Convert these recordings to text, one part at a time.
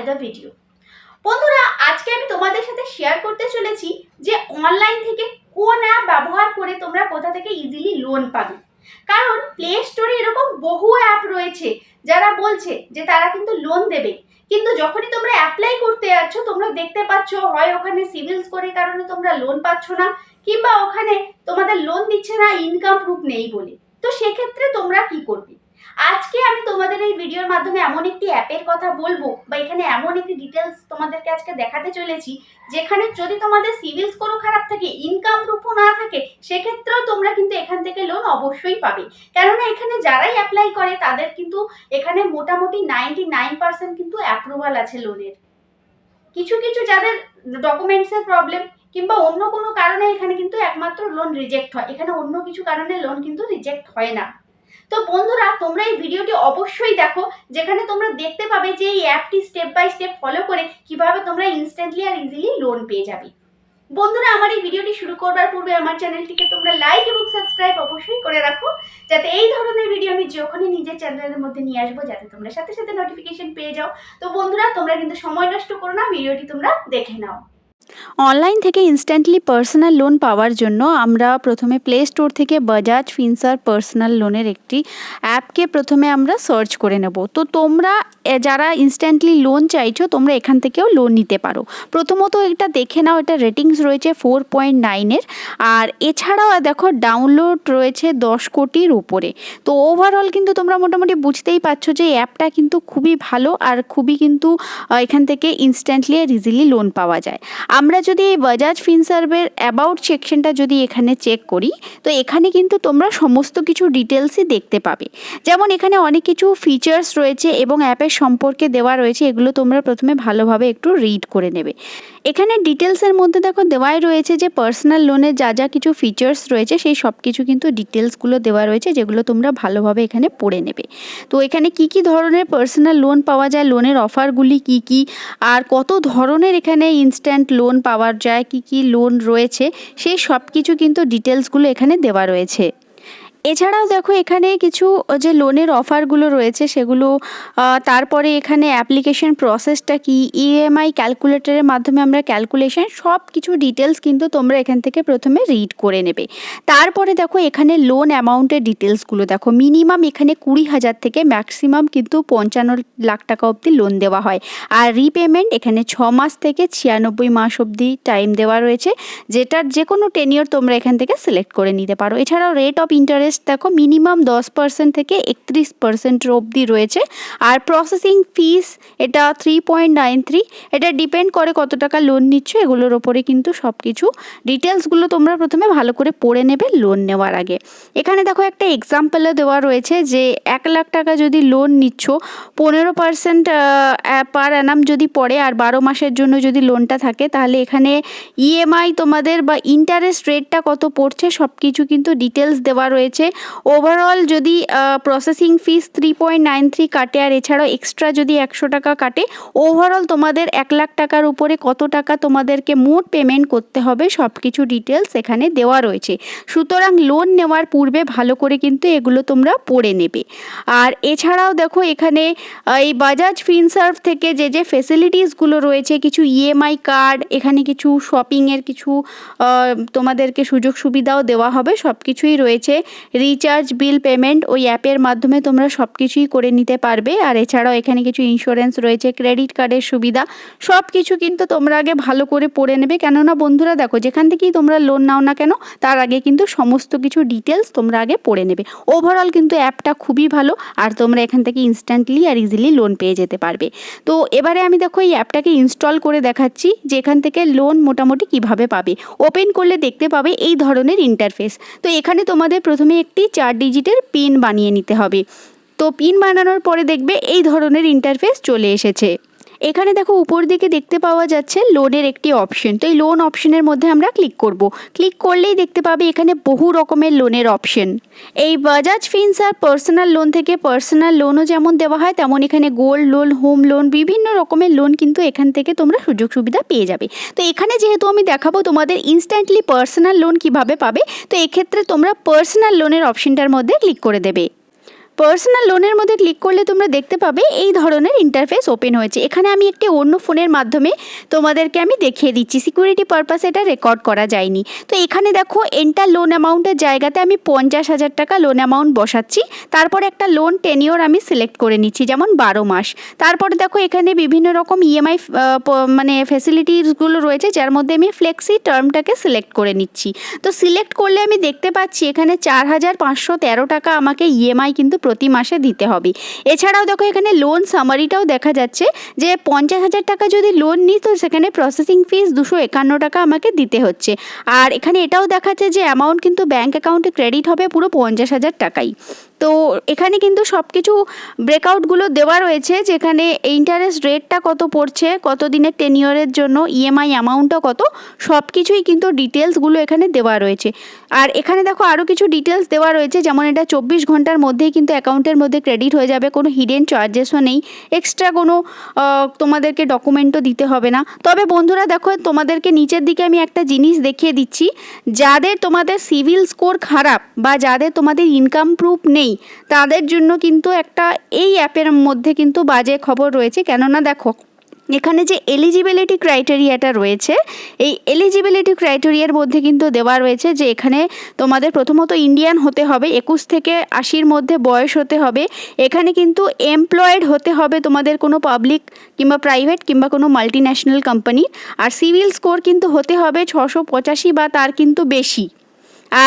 another video. বন্ধুরা, আজকে আমি তোমাদের সাথে শেয়ার করতে চলেছি যে অনলাইন থেকে কোন অ্যাপ ব্যবহার করে তোমরা কোথা থেকে ইজিলি লোন পাবে। কারণ প্লে স্টোরে এরকম বহু অ্যাপ রয়েছে যারা বলছে যে তারা কিন্তু লোন দেবে, কিন্তু যখনই তোমরা অ্যাপ্লাই করতে যাচ্ছ তোমরা দেখতে পাচ্ছ হয় ওখানে সিভিল স্কোরের কারণে তোমরা লোন পাচ্ছ না, কিংবা ওখানে তোমাদের লোন দিচ্ছে না ইনকাম প্রুফ নেই বলে। তো সেক্ষেত্রে তোমরা কি করবে? আজকে আমি তোমাদের এই ভিডিওর মাধ্যমে এমন একটি অ্যাপের কথা বলবো বা এখানে এমন একটি ডিটেলস তোমাদেরকে আজকে দেখাতে চলেছি যেখানে যদি তোমাদের সিভিল স্কোরও খারাপ থাকে, ইনকাম প্রুফও না থাকে, সেক্ষেত্রেও তোমরা কিন্তু এখান থেকে লোন অবশ্যই পাবে। কেননা এখানে যারাই অ্যাপ্লাই করে তাদের কিন্তু এখানে মোটামুটি 99% কিন্তু অ্যাপ্রুভাল আছে লোনের। কিছু কিছু যাদের ডকুমেন্টসের প্রবলেম কিংবা অন্য কোনো কারণে এখানে কিন্তু একমাত্র লোন রিজেক্ট হয়, এখানে অন্য কিছু কারণে লোন কিন্তু রিজেক্ট হয় না। তো বন্ধুরা, তোমরা এই ভিডিওটি অবশ্যই দেখো, যেখানে তোমরা দেখতে পাবে যে এই অ্যাপটি স্টেপ বাই স্টেপ ফলো করে কিভাবে তোমরা ইনস্ট্যান্টলি আর ইজিলি লোন পেয়ে যাবে। বন্ধুরা, আমার এই ভিডিওটি শুরু করবার পূর্বে আমার চ্যানেলটিকে তোমরা লাইক এবং সাবস্ক্রাইব অবশ্যই করে রাখো, যাতে এই ধরনের ভিডিও আমি যখনই নিজের চ্যানেলের মধ্যে নিয়ে আসবো যাতে তোমরা সাথে সাথে নোটিফিকেশন পেয়ে যাও। তো বন্ধুরা, তোমরা কিন্তু সময় নষ্ট করো না, ভিডিওটি তোমরা দেখে নাও। অনলাইন থেকে ইনস্ট্যান্টলি পার্সোনাল লোন পাওয়ার জন্য আমরা প্রথমে প্লে স্টোর থেকে বাজাজ ফিনসার্ভ পার্সোনাল লোনের একটি অ্যাপকে প্রথমে আমরা সার্চ করে নেব। তো তোমরা যারা ইনস্ট্যান্টলি লোন চাইছো তোমরা এখান থেকেও লোন নিতে পারো। প্রথমত এটা দেখে নাও, এটা রেটিংস রয়েছে 4.9-এর, আর এছাড়াও দেখো ডাউনলোড রয়েছে 10 কোটির উপরে। তো ওভারঅল কিন্তু তোমরা মোটামুটি বুঝতেই পারছো যে অ্যাপটা কিন্তু খুবই ভালো আর খুবই কিন্তু এখান থেকে ইনস্ট্যান্টলি আর ইজিলি লোন পাওয়া যায়। আমরা যদি এই বাজাজ ফিনসার্ভের অ্যাবাউট সেকশনটা যদি এখানে চেক করি, তো এখানে কিন্তু তোমরা সমস্ত কিছু ডিটেলসই দেখতে পাবে। যেমন এখানে অনেক কিছু ফিচার্স রয়েছে এবং অ্যাপের সম্পর্কে দেওয়া রয়েছে, এগুলো তোমরা প্রথমে ভালোভাবে একটু রিড করে নেবে। এখানে ডিটেলসের মধ্যে দেখো দেওয়াই রয়েছে যে পার্সোনাল লোনের যা যা কিছু ফিচার্স রয়েছে সেই সব কিছু কিন্তু ডিটেলসগুলো দেওয়া রয়েছে, যেগুলো তোমরা ভালোভাবে এখানে পড়ে নেবে। তো এখানে কি কি ধরনের পার্সোনাল লোন পাওয়া যায়, লোনের অফারগুলি কি কি, আর কত ধরনের এখানে ইনস্ট্যান্ট লোন পাওয়া যায়, কি কি লোন রয়েছে, সেই সব কিছু কিন্তু ডিটেলসগুলো এখানে দেওয়া রয়েছে। এছাড়াও দেখো এখানে কিছু যে লোনের অফারগুলো রয়েছে সেগুলো, তারপরে এখানে অ্যাপ্লিকেশন প্রসেসটা কি, ইএমআই ক্যালকুলেটরের মাধ্যমে আমরা ক্যালকুলেশন, সব কিছু ডিটেলস কিন্তু তোমরা এখান থেকে প্রথমে রিড করে নেবে। তারপরে দেখো এখানে লোন অ্যামাউন্টের ডিটেলসগুলো দেখো, মিনিমাম এখানে 20,000 থেকে ম্যাক্সিমাম কিন্তু 55 লাখ টাকা অবধি লোন দেওয়া হয়। আর রিপেমেন্ট এখানে 6 মাস থেকে 96 মাস অবধি টাইম দেওয়া রয়েছে, যেটার যে কোনো টেনিওর তোমরা এখান থেকে সিলেক্ট করে নিতে পারো। এছাড়াও রেট অফ ইন্টারেস্ট দেখো মিনিমাম 10% থেকে 31% অবধি রয়েছে। আর প্রসেসিং ফিস এটা 3.93, এটা ডিপেন্ড করে কত টাকা লোন নিচ্ছ, এগুলোর ওপরে কিন্তু সব কিছু ডিটেলসগুলো তোমরা প্রথমে ভালো করে পড়ে নেবে লোন নেওয়ার আগে। এখানে দেখো একটা এক্সাম্পলও দেওয়া রয়েছে যে 1 লাখ টাকা যদি লোন নিচ্ছ, 15% পার অ্যানাম যদি পড়ে আর 12 মাসের জন্য যদি লোনটা থাকে, তাহলে এখানে ইএমআই তোমাদের বা ইন্টারেস্ট রেটটা কত পড়ছে সব কিছু কিন্তু ডিটেলস দেওয়া রয়েছে। ওভারঅল যদি প্রসেসিং ফিস 3.93 কাটে আর এছাড়াও এক্সট্রা যদি 100 টাকা কাটে, ওভারঅল তোমাদের 1 লাখ টাকার উপরে কত টাকা তোমাদেরকে মোট পেমেন্ট করতে হবে সব কিছু ডিটেলস এখানে দেওয়া রয়েছে। সুতরাং লোন নেওয়ার পূর্বে ভালো করে কিন্তু এগুলো তোমরা পড়ে নেবে। আর এছাড়াও দেখো এখানে এই বাজাজ ফিনসার্ভ থেকে যে যে ফেসিলিটিসগুলো রয়েছে, কিছু ইএমআই কার্ড, এখানে কিছু শপিংয়ের কিছু তোমাদেরকে সুযোগ সুবিধাও দেওয়া হবে, সব কিছুই রয়েছে। রিচার্জ বিল পেমেন্ট ওই অ্যাপের মাধ্যমে তোমরা সব কিছুই করে নিতে পারবে। আর এছাড়াও এখানে কিছু ইন্স্যুরেন্স রয়েছে, ক্রেডিট কার্ডের সুবিধা, সব কিছু কিন্তু তোমরা আগে ভালো করে পড়ে নেবে। কেননা বন্ধুরা দেখো, যেখান থেকেই তোমরা লোন নাও না কেন তার আগে কিন্তু সমস্ত কিছু ডিটেলস তোমরা আগে পড়ে নেবে। ওভারঅল কিন্তু অ্যাপটা খুবই ভালো আর তোমরা এখান থেকে ইনস্ট্যান্টলি আর ইজিলি লোন পেয়ে যেতে পারবে। তো এবারে আমি দেখো এই অ্যাপটাকে ইনস্টল করে দেখাচ্ছি যে এখান থেকে লোন মোটামুটি কিভাবে পাবে। ওপেন করলে দেখতে পাবে এই ধরনের ইন্টারফেস। তো এখানে তোমাদের প্রথমে একটি 4 ডিজিটের পিন বানিয়ে নিতে হবে। তো পিন বানানোর পরে দেখবে এই ধরনের ইন্টারফেস চলে এসেছে। এখানে দেখো উপর দিকে দেখতে পাওয়া যাচ্ছে লোনের একটি অপশন। তো এই লোন অপশনের মধ্যে আমরা ক্লিক করব। ক্লিক করলেই দেখতে পাবে এখানে বহু রকমের লোনের অপশন। এই বাজাজ ফিনসার্ভ পার্সোনাল লোন থেকে পার্সোনাল লোনও যেমন দেওয়া হয়, তেমন এখানে গোল্ড লোন, হোম লোন, বিভিন্ন রকমের লোন কিন্তু এখান থেকে তোমরা সুযোগ সুবিধা পেয়ে যাবে। তো এখানে যেহেতু আমি দেখাবো তোমাদের ইনস্ট্যান্টলি পার্সোনাল লোন কিভাবে পাবে, তো এক্ষেত্রে তোমরা পার্সোনাল লোনের অপশনটার মধ্যে ক্লিক করে দেবে। পার্সোনাল লোনের মধ্যে ক্লিক করলে তোমরা দেখতে পাবে এই ধরনের ইন্টারফেস ওপেন হয়েছে। এখানে আমি একটি অন্য ফোনের মাধ্যমে তোমাদেরকে আমি দেখিয়ে দিচ্ছি, সিকিউরিটি পারপাসে এটা রেকর্ড করা যায়নি। তো এখানে দেখো এন্টার লোন অ্যামাউন্টের জায়গাতে আমি 50,000 টাকা লোন অ্যামাউন্ট বসাচ্ছি, তারপরে একটা লোন টেনিওর আমি সিলেক্ট করে নিচ্ছি, যেমন 12 মাস। তারপরে দেখো এখানে বিভিন্ন রকম ইএমআই মানে ফ্যাসিলিটিসগুলো রয়েছে, যার মধ্যে আমি ফ্লেক্সি টার্মটাকে সিলেক্ট করে নিচ্ছি। তো সিলেক্ট করলে আমি দেখতে পাচ্ছি এখানে 4,513 টাকা আমাকে ইএমআই কিন্তু প্রতি মাসে দিতে হবে। এছাড়াও দেখো এখানে লোন সামারিটাও দেখা যাচ্ছে যে 50,000 টাকা যদি লোন নিই তো সেখানে প্রসেসিং ফিস 251 টাকা আমাকে দিতে হচ্ছে। আর এখানে এটাও দেখাচ্ছে যে অ্যামাউন্ট কিন্তু ব্যাঙ্ক অ্যাকাউন্টে ক্রেডিট হবে পুরো 50,000 টাকাই। তো এখানে কিন্তু সব কিছু ব্রেকআউটগুলো দেওয়া রয়েছে, যেখানে ইন্টারেস্ট রেটটা কত পড়ছে, কত দিনের টেনিওরের জন্য, ইএমআই অ্যামাউন্টটা কত, সব কিছুই কিন্তু ডিটেলসগুলো এখানে দেওয়া রয়েছে। আর এখানে দেখো আরও কিছু ডিটেলস দেওয়া রয়েছে, যেমন এটা 24 ঘন্টার মধ্যেই কিন্তু অ্যাকাউন্টের মধ্যে ক্রেডিট হয়ে যাবে, কোনো হিডেন চার্জেসও নেই, এক্সট্রা কোনো তোমাদেরকে ডকুমেন্টও দিতে হবে না। তবে বন্ধুরা দেখো তোমাদেরকে নিচের দিকে আমি একটা জিনিস দেখিয়ে দিচ্ছি, যাদের তোমাদের সিভিল স্কোর খারাপ বা যাদের তোমাদের ইনকাম প্রুফ নেই তাদের জন্য কিন্তু একটা এই অ্যাপের মধ্যে কিন্তু বাজে খবর রয়েছে। কেননা দেখো এখানে যে এলিজিবিলিটি ক্রাইটেরিয়াটা রয়েছে, এই এলিজিবিলিটি ক্রাইটেরিয়ার মধ্যে কিন্তু দেওয়া রয়েছে যে এখানে তোমাদের প্রথমত ইন্ডিয়ান হতে হবে, 21 থেকে 80-র মধ্যে বয়স হতে হবে, এখানে কিন্তু এমপ্লয়েড হতে হবে তোমাদের কোনো পাবলিক কিংবা প্রাইভেট কিংবা কোনো মাল্টিন্যাশনাল কোম্পানি, আর সিভিল স্কোর কিন্তু হতে হবে 685 বা তার কিন্তু বেশি।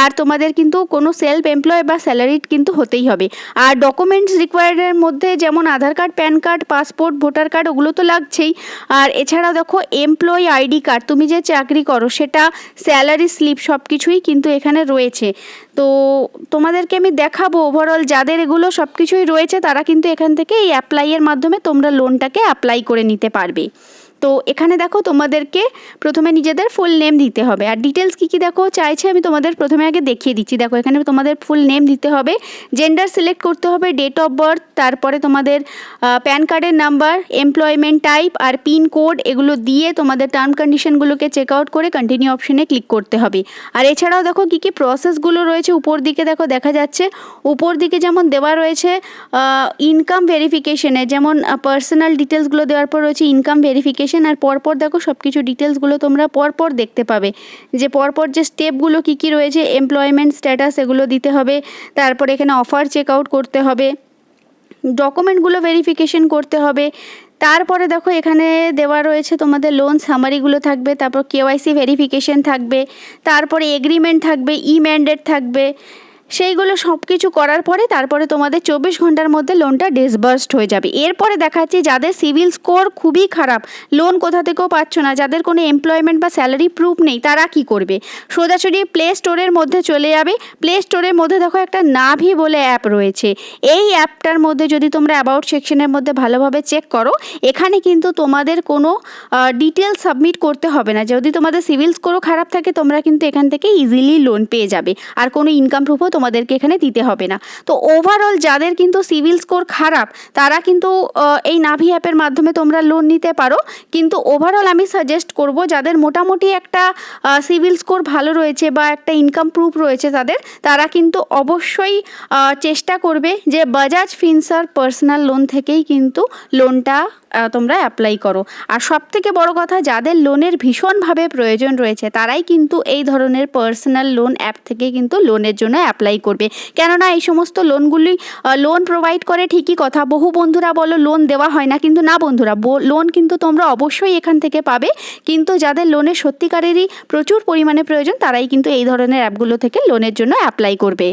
আর তোমাদের কিন্তু কোনো সেলফ এমপ্লয় বা স্যালারিড কিন্তু হতেই হবে। আর ডকুমেন্টস রিকোয়ার্ডের মধ্যে যেমন Aadhaar card, PAN card, passport, voter card, ওগুলো তো লাগছেই। আর এছাড়াও দেখো এমপ্লয়ি আইডি কার্ড, তুমি যে চাকরি করো সেটা, স্যালারি স্লিপ, সব কিছুই কিন্তু এখানে রয়েছে। তো তোমাদেরকে আমি দেখাবো ওভারঅল যাদের এগুলো সব কিছুই রয়েছে তারা কিন্তু এখান থেকে এই অ্যাপ্লাইয়ের মাধ্যমে তোমরা লোনটাকে অ্যাপ্লাই করে নিতে পারবে। তো এখানে দেখো তোমাদেরকে প্রথমে নিজেদের ফুল নেম দিতে হবে। আর ডিটেলস কী কী দেখো চাইছে আমি তোমাদের প্রথমে আগে দেখিয়ে দিচ্ছি। দেখো এখানে তোমাদের ফুল নেম দিতে হবে, জেন্ডার সিলেক্ট করতে হবে, ডেট অফ বার্থ, তারপরে তোমাদের প্যান কার্ডের নাম্বার, এমপ্লয়মেন্ট টাইপ আর পিন কোড, এগুলো দিয়ে তোমাদের টার্ম কন্ডিশনগুলোকে চেক আউট করে কন্টিনিউ অপশনে ক্লিক করতে হবে। আর এছাড়াও দেখো কী কী প্রসেসগুলো রয়েছে উপর দিকে দেখো দেখা যাচ্ছে। উপর দিকে যেমন দেওয়া রয়েছে ইনকাম ভেরিফিকেশনে, যেমন পার্সোনাল ডিটেলসগুলো দেওয়ার পর রয়েছে ইনকাম ভেরিফিকেশন। আর পরপর দেখো সব কিছু ডিটেলসগুলো তোমরা পরপর দেখতে পাবে, যে পরপর যে স্টেপগুলো কী কী রয়েছে, এমপ্লয়মেন্ট স্ট্যাটাস এগুলো দিতে হবে, তারপরে এখানে অফার চেক আউট করতে হবে, ডকুমেন্টগুলো ভেরিফিকেশন করতে হবে। তারপরে দেখো এখানে দেওয়া রয়েছে তোমাদের লোন সামারিগুলো থাকবে, তারপর কেওয়াইসি ভেরিফিকেশন থাকবে, তারপরে এগ্রিমেন্ট থাকবে, ই ম্যান্ডেট থাকবে। সেইগুলো সব কিছু করার পরে তারপরে তোমাদের 24 ঘন্টার মধ্যে লোনটা ডিসবার্সড হয়ে যাবে। এরপরে দেখাচ্ছি যাদের সিভিল স্কোর খুবই খারাপ, লোন কোথা থেকেও পাচ্ছ না, যাদের কোনো এমপ্লয়মেন্ট বা স্যালারি প্রুফ নেই, তারা কি করবে? সোজাসুজি প্লে স্টোরের মধ্যে চলে যাবে। প্লে স্টোরের মধ্যে দেখো একটা নাভি বলে অ্যাপ রয়েছে, এই অ্যাপটার মধ্যে যদি তোমরা অ্যাবাউট সেকশনের মধ্যে ভালোভাবে চেক করো, এখানে কিন্তু তোমাদের কোনো ডিটেলস সাবমিট করতে হবে না। যদি তোমাদের সিভিল স্কোরও খারাপ থাকে তোমরা কিন্তু এখান থেকে ইজিলি লোন পেয়ে যাবে, আর কোনো ইনকাম প্রুফও তোমাদেরকে এখানে দিতে হবে না। তো ওভারঅল যাদের কিন্তু সিভিল স্কোর খারাপ তারা কিন্তু এই নাভি অ্যাপের মাধ্যমে তোমরা লোন নিতে পারো। কিন্তু ওভারঅল আমি সাজেস্ট করব যাদের মোটামুটি একটা সিভিল স্কোর ভালো রয়েছে বা একটা ইনকাম প্রুফ রয়েছে তারা কিন্তু অবশ্যই চেষ্টা করবে যে বাজাজ ফিনসার্ভ পার্সোনাল লোন থেকেই কিন্তু লোনটা তোমরা অ্যাপ্লাই করো। আর সবথেকে বড় কথা, যাদের লোনের ভীষণভাবে প্রয়োজন রয়েছে তারাই কিন্তু এই ধরনের পার্সোনাল লোন অ্যাপ থেকে কিন্তু লোনের জন্য অ্যাপ্লাই করবে। কেননা এই সমস্ত লোনগুলি লোন প্রোভাইড করে ঠিকই কথা, বহু বন্ধুরা বলো লোন দেওয়া হয় না, কিন্তু না বন্ধুরা, লোন কিন্তু তোমরা অবশ্যই এখান থেকে পাবে। কিন্তু যাদের লোনের সত্যিকারেরই প্রচুর পরিমাণে প্রয়োজন তারাই কিন্তু এই ধরনের অ্যাপগুলো থেকে লোনের জন্য অ্যাপ্লাই করবে।